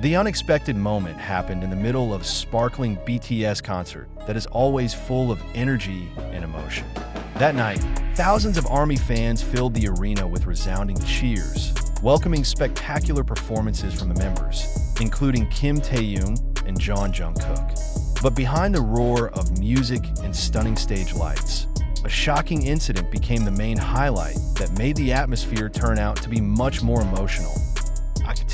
The unexpected moment happened in the middle of a sparkling BTS concert that is always full of energy and emotion. That night, thousands of ARMY fans filled the arena with resounding cheers, welcoming spectacular performances from the members, including Kim Taehyung and Jungkook. But behind the roar of music and stunning stage lights, a shocking incident became the main highlight that made the atmosphere turn out to be much more emotional.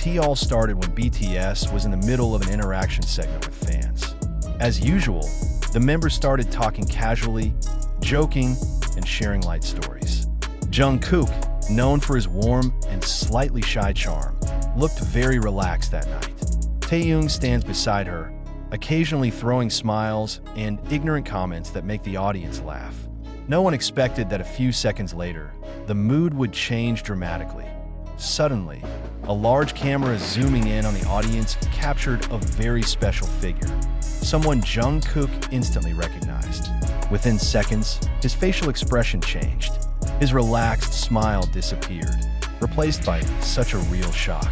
It all started when BTS was in the middle of an interaction segment with fans. As usual, the members started talking casually, joking, and sharing light stories. Jungkook, known for his warm and slightly shy charm, looked very relaxed that night. Taehyung stands beside her, occasionally throwing smiles and ignorant comments that make the audience laugh. No one expected that a few seconds later, the mood would change dramatically. Suddenly, a large camera zooming in on the audience captured a very special figure, someone Jungkook instantly recognized. Within seconds, his facial expression changed. His relaxed smile disappeared, replaced by such a real shock.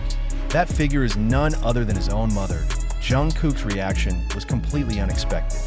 That figure is none other than his own mother. Jungkook's reaction was completely unexpected.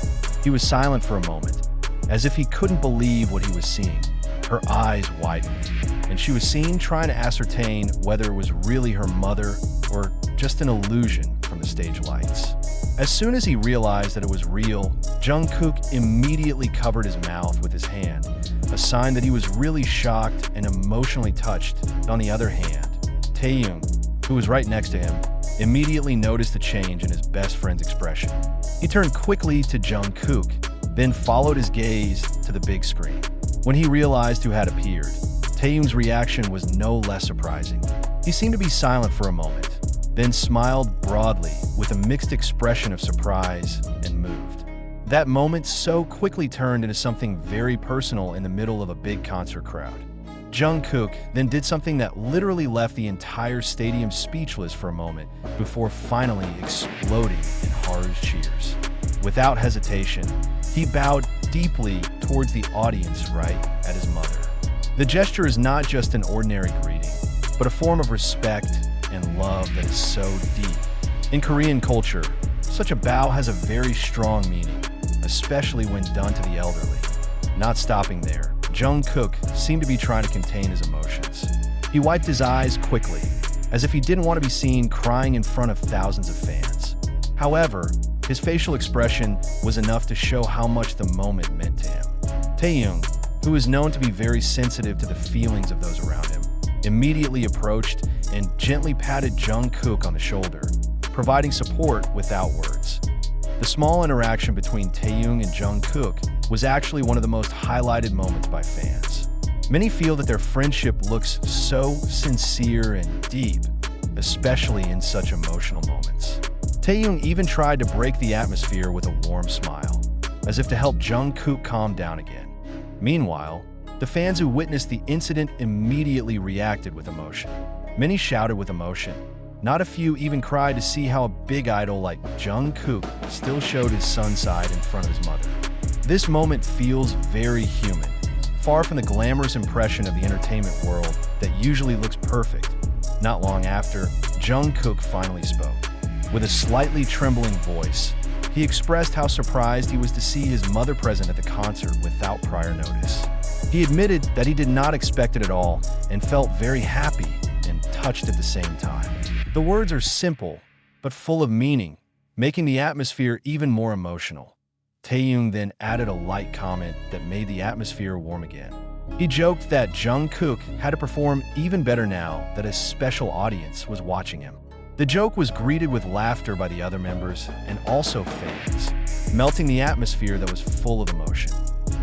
He was silent for a moment, as if he couldn't believe what he was seeing. Her eyes widened, and she was seen trying to ascertain whether it was really her mother or just an illusion from the stage lights. As soon as he realized that it was real, Jungkook immediately covered his mouth with his hand, a sign that he was really shocked and emotionally touched. On the other hand, Taehyung, who was right next to him, immediately noticed the change in his best friend's expression. He turned quickly to Jungkook, then followed his gaze to the big screen. When he realized who had appeared, Taehyung's reaction was no less surprising. He seemed to be silent for a moment, then smiled broadly with a mixed expression of surprise and moved. That moment so quickly turned into something very personal in the middle of a big concert crowd. Jungkook then did something that literally left the entire stadium speechless for a moment before finally exploding in harsh cheers. Without hesitation, he bowed deeply towards the audience right at his mother. The gesture is not just an ordinary greeting, but a form of respect and love that is so deep. In Korean culture, such a bow has a very strong meaning, especially when done to the elderly. Not stopping there, Jungkook seemed to be trying to contain his emotions. He wiped his eyes quickly, as if he didn't want to be seen crying in front of thousands of fans. However, his facial expression was enough to show how much the moment meant to him. Taehyung, who is known to be very sensitive to the feelings of those around him, immediately approached and gently patted Jungkook on the shoulder, providing support without words. The small interaction between Taehyung and Jungkook was actually one of the most highlighted moments by fans. Many feel that their friendship looks so sincere and deep, especially in such emotional moments. Taehyung even tried to break the atmosphere with a warm smile, as if to help Jungkook calm down again. Meanwhile, the fans who witnessed the incident immediately reacted with emotion. Many shouted with emotion. Not a few even cried to see how a big idol like Jungkook still showed his son's side in front of his mother. This moment feels very human, far from the glamorous impression of the entertainment world that usually looks perfect. Not long after, Jungkook finally spoke. With a slightly trembling voice, he expressed how surprised he was to see his mother present at the concert without prior notice. He admitted that he did not expect it at all and felt very happy and touched at the same time. The words are simple, but full of meaning, making the atmosphere even more emotional. Taehyung then added a light comment that made the atmosphere warm again. He joked that Jungkook had to perform even better now that a special audience was watching him. The joke was greeted with laughter by the other members and also fans, melting the atmosphere that was full of emotion.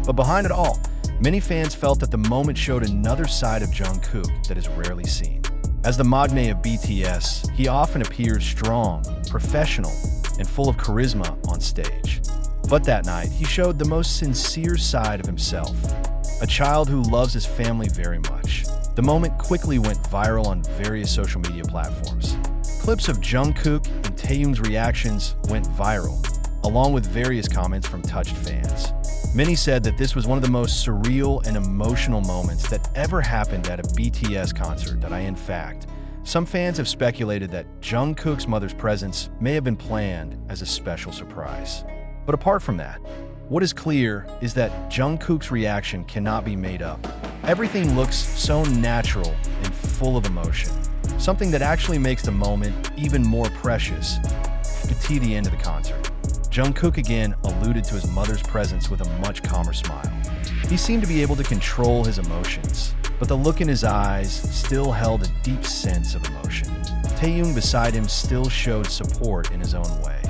But behind it all, many fans felt that the moment showed another side of Jungkook that is rarely seen. As the magnate of BTS, he often appears strong, professional, and full of charisma on stage. But that night, he showed the most sincere side of himself, a child who loves his family very much. The moment quickly went viral on various social media platforms. Clips of Jungkook and Taehyung's reactions went viral, along with various comments from touched fans. Many said that this was one of the most surreal and emotional moments that ever happened at a BTS concert that I, in fact, Some fans have speculated that Jungkook's mother's presence may have been planned as a special surprise. But apart from that, what is clear is that Jungkook's reaction cannot be made up. Everything looks so natural and full of emotion, something that actually makes the moment even more precious. To the end of the concert, Jungkook again alluded to his mother's presence with a much calmer smile. He seemed to be able to control his emotions, but the look in his eyes still held a deep sense of emotion. TAEHYUNG beside him still showed support in his own way,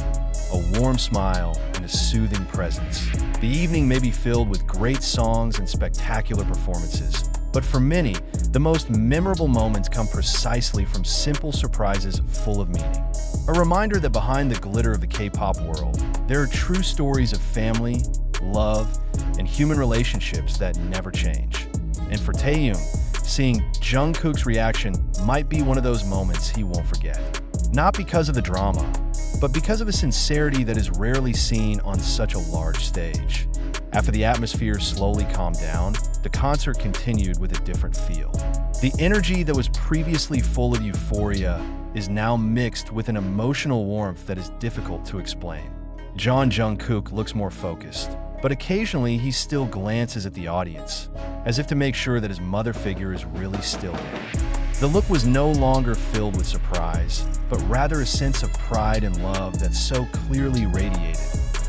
a warm smile and a soothing presence. The evening may be filled with great songs and spectacular performances, but for many, the most memorable moments come precisely from simple surprises full of meaning. A reminder that behind the glitter of the K-pop world, there are true stories of family, love, and human relationships that never change. And for TAEHYUNG, seeing Jungkook's reaction might be one of those moments he won't forget. Not because of the drama, but because of a sincerity that is rarely seen on such a large stage. After the atmosphere slowly calmed down, the concert continued with a different feel. The energy that was previously full of euphoria is now mixed with an emotional warmth that is difficult to explain. Jungkook looks more focused, but occasionally he still glances at the audience, as if to make sure that his mother figure is really still there. The look was no longer filled with surprise, but rather a sense of pride and love that so clearly radiated.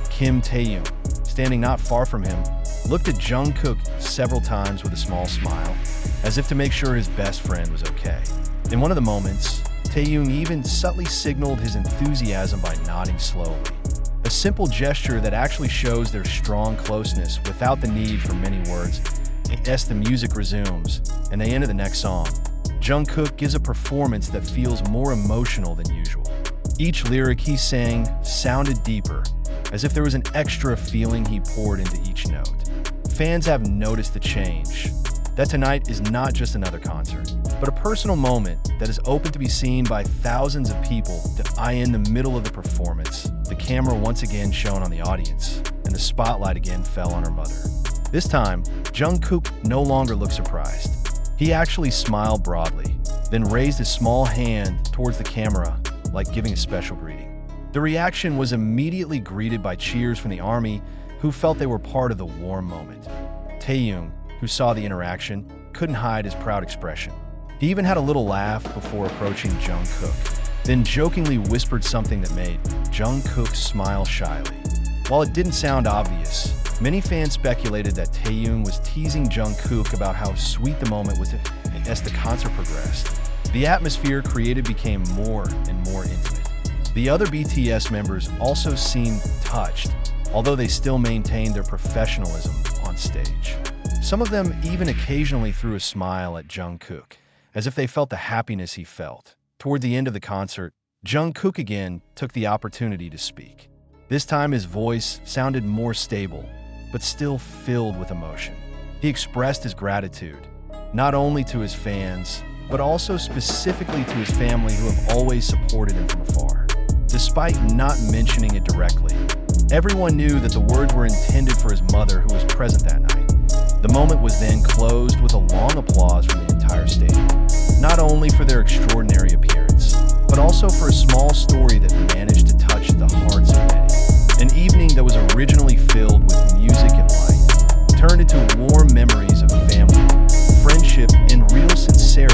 TAEHYUNG, standing not far from him, looked at Jungkook several times with a small smile, as if to make sure his best friend was okay. In one of the moments, TAEHYUNG even subtly signaled his enthusiasm by nodding slowly. A simple gesture that actually shows their strong closeness without the need for many words. As the music resumes, and they enter the next song, Jungkook gives a performance that feels more emotional than usual. Each lyric he sang sounded deeper, as if there was an extra feeling he poured into each note. Fans have noticed the change, that tonight is not just another concert, but a personal moment that is open to be seen by thousands of people. In the middle of the performance, the camera once again shone on the audience, and the spotlight again fell on her mother. This time, Jungkook no longer looked surprised. He actually smiled broadly, then raised his small hand towards the camera like giving a special greeting. The reaction was immediately greeted by cheers from the ARMY, who felt they were part of the warm moment. TAEHYUNG, who saw the interaction, couldn't hide his proud expression. He even had a little laugh before approaching Jungkook, then jokingly whispered something that made Jungkook smile shyly. While it didn't sound obvious, many fans speculated that TAEHYUNG was teasing Jungkook about how sweet the moment was as the concert progressed. The atmosphere created became more and more intimate. The other BTS members also seemed touched, although they still maintained their professionalism on stage. Some of them even occasionally threw a smile at Jungkook, as if they felt the happiness he felt. Toward the end of the concert, Jungkook again took the opportunity to speak. This time his voice sounded more stable, but still filled with emotion. He expressed his gratitude, not only to his fans, but also specifically to his family who have always supported him from afar. Despite not mentioning it directly, everyone knew that the words were intended for his mother who was present that night. The moment was then closed with a long applause from the entire stadium, not only for their extraordinary appearance, but also for a small story that managed to touch the hearts of many. An evening that was originally filled with music and light turned into warm memories of family, friendship, and real sincerity.